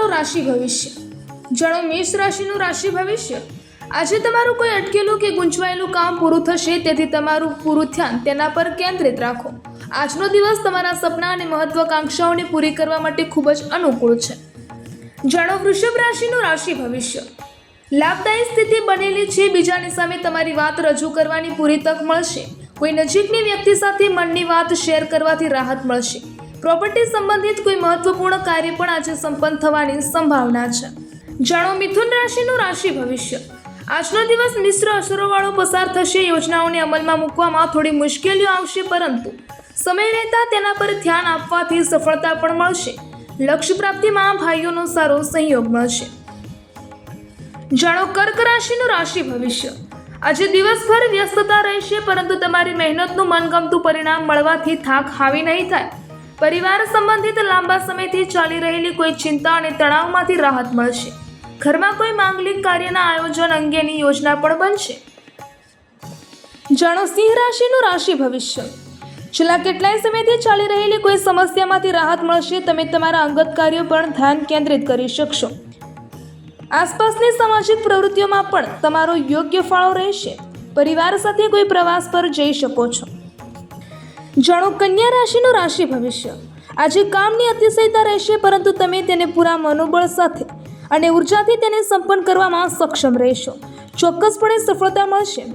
તમારું રાશિ ભવિષ્ય. જાણો મેષ રાશિનું રાશિ ભવિષ્ય. આજે તમારું કોઈ અટકેલું કે ગૂંચવાયેલું કામ પૂરું થશે, તેથી તમારું પૂરું ધ્યાન તેના પર કેન્દ્રિત રાખો. આજનો દિવસ તમારા સપના અને મહત્વાકાંક્ષાઓને પૂરી કરવા માટે ખૂબ જ અનુકૂળ છે. જાણો વૃષભ રાશિનું રાશિ ભવિષ્ય. લાભદાયી સ્થિતિ બનેલી છે. બીજાની સામે તમારી વાત રજૂ કરવાની પૂરી તક મળશે. કોઈ નજીકની વ્યક્તિ સાથે મનની વાત શેર કરવાથી રાહત મળશે. પ્રોપર્ટી સંબંધિત કોઈ મહત્વપૂર્ણ કાર્ય પણ આજે સંપન્ન થવાની સંભાવના છે. જાણો મિથુન રાશિનું રાશિ ભવિષ્ય. આજનો દિવસ મિશ્ર અસરોવાળો પસાર થશે. યોજનાઓને અમલમાં મૂકવામાં થોડી મુશ્કેલીઓ આવશે, પરંતુ સમય રહેતા તેના પર ધ્યાન આપવાથી સફળતા પણ મળશે. લક્ષ્ય પ્રાપ્તિમાં ભાઈઓનો સારો સહયોગ મળશે. જાણો કર્ક રાશિનું રાશિ ભવિષ્ય. આજે દિવસભર વ્યસ્તતા રહેશે, પરંતુ તમારી મહેનતનું મનગમતું પરિણામ મળવાથી થાક હાવી નહીં થાય. પરિવાર સંબંધિત લાંબા સમયથી ચાલી રહેલી કોઈ ચિંતા અને તણાવમાંથી રાહત મળશે. ઘરમાં કોઈ માંગલિક કાર્યના આયોજન અંગેની યોજના પણ બનશે. જાણો સિંહ રાશિનું રાશિ ભવિષ્ય. છેલ્લા કેટલાય સમયથી ચાલી રહેલી કોઈ સમસ્યામાંથી રાહત મળશે. તમે તમારા અંગત કાર્યો પર ધ્યાન કેન્દ્રિત કરી શકશો. આસપાસની સામાજિક પ્રવૃત્તિઓમાં પણ તમારો યોગ્ય ફાળો રહેશે. પરિવાર સાથે કોઈ પ્રવાસ પર જઈ શકો છો. જાણો કન્યા રાશિનું રાશિ ભવિષ્ય. આજે કામની અતિશયતા રહેશે, પરંતુ તમે તેને પૂરા મનોબળ સાથે અને ઉર્જાથી તેને સંપન્ન કરવામાં સક્ષમ રહેશો. ચોક્કસપણે સફળતા મળશે.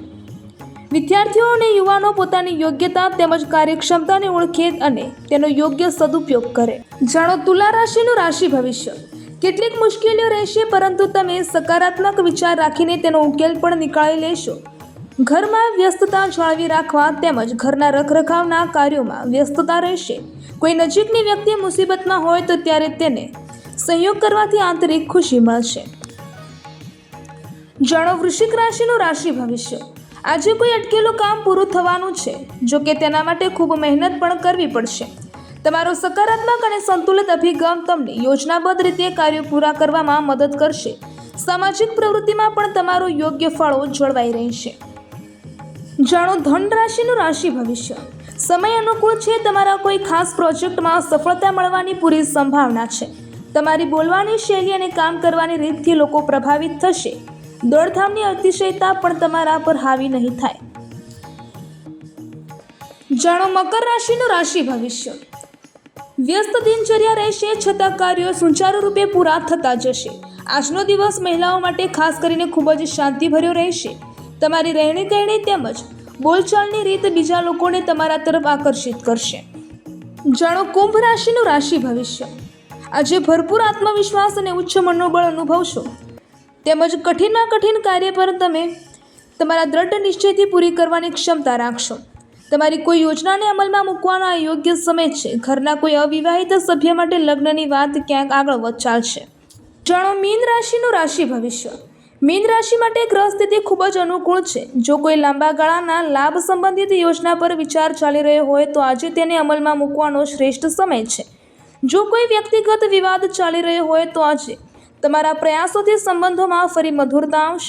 વિદ્યાર્થીઓ અને યુવાનો પોતાની યોગ્યતા તેમજ કાર્યક્ષમતાને ઓળખે અને તેનો યોગ્ય સદુપયોગ કરે. જાણો તુલા રાશિનું રાશિ ભવિષ્ય. કેટલીક મુશ્કેલીઓ રહેશે, પરંતુ તમે સકારાત્મક વિચાર રાખીને તેનો ઉકેલ પણ નીકાળી લેશો. ઘરમાં વ્યસ્તતા જાળવી રાખવા તેમજ ઘરના રખરખાવના કાર્યોમાં વ્યસ્તતા રહેશે. કોઈ નજીકની વ્યક્તિ મુસીબતમાં હોય તો ત્યારે તેને સહયોગ કરવાથી આંતરિક ખુશી મળશે. જાણો વૃશ્ચિક રાશિનું રાશિ ભવિષ્ય. આજે કોઈ અટકેલું કામ પૂરું થવાનું છે, જો કે તેના માટે ખૂબ મહેનત પણ કરવી પડશે. તમારો સકારાત્મક અને સંતુલિત અભિગમ તમને યોજનાબદ્ધ રીતે કાર્યો પૂરા કરવામાં મદદ કરશે. સામાજિક પ્રવૃત્તિમાં પણ તમારો યોગ્ય ફાળો જળવાઈ રહેશે. જાણો ધન રાશિનું રાશિ ભવિષ્ય. સમય અનુકૂળ છે. તમારા કોઈ ખાસ પ્રોજેક્ટમાં સફળતા મળવાની પૂરી સંભાવના છે. તમારી બોલવાની શૈલી અને કામ કરવાની રીતથી લોકો પ્રભાવિત થશે. દોડધામની અતિશયતા પણ તમારા પર હાવી નહીં થાય. જાણો મકર રાશિનું રાશિ ભવિષ્ય. વ્યસ્ત દિનચર્યા રહેશે, છતાં કાર્યો સુચારુ રૂપે પૂરા થતા જશે. આજનો દિવસ મહિલાઓ માટે ખાસ કરીને ખૂબ જ શાંતિભર્યો રહેશે. તમારી રહેણી કહેણી તેમજ બોલચાલની રીત બીજા લોકોને તમારા તરફ આકર્ષિત કરશે. જાણો કુંભ રાશિનું રાશિ ભવિષ્ય. આજે ભરપૂર આત્મવિશ્વાસ અને ઉચ્ચ મનોબળ અનુભવશો. તેમજ કઠિનમાં કઠિન કાર્ય પર તમે તમારા દ્રઢ નિશ્ચયથી પૂરી કરવાની ક્ષમતા રાખશો. તમારી કોઈ યોજનાને અમલમાં મૂકવાનો આ યોગ્ય સમય છે. ઘરના કોઈ અવિવાહિત સભ્ય માટે લગ્નની વાત ક્યાંક આગળ ચાલશે. જાણો મીન રાશિનું રાશિ ભવિષ્ય. મીન રાશિ માટે ગ્રહ સ્થિતિ ખૂબ જ અનુકૂળ છે. જો કોઈ લાંબા ગાળાના લાભ સંબંધિત યોજના પર વિચાર ચાલી રહ્યો હોય તો આજે તેને અમલમાં મૂકવાનો શ્રેષ્ઠ સમય છે. જો કોઈ વ્યક્તિગત વિવાદ ચાલી રહ્યો હોય તો આજે તમારા પ્રયાસોથી સંબંધોમાં ફરી મધુરતા આવશે.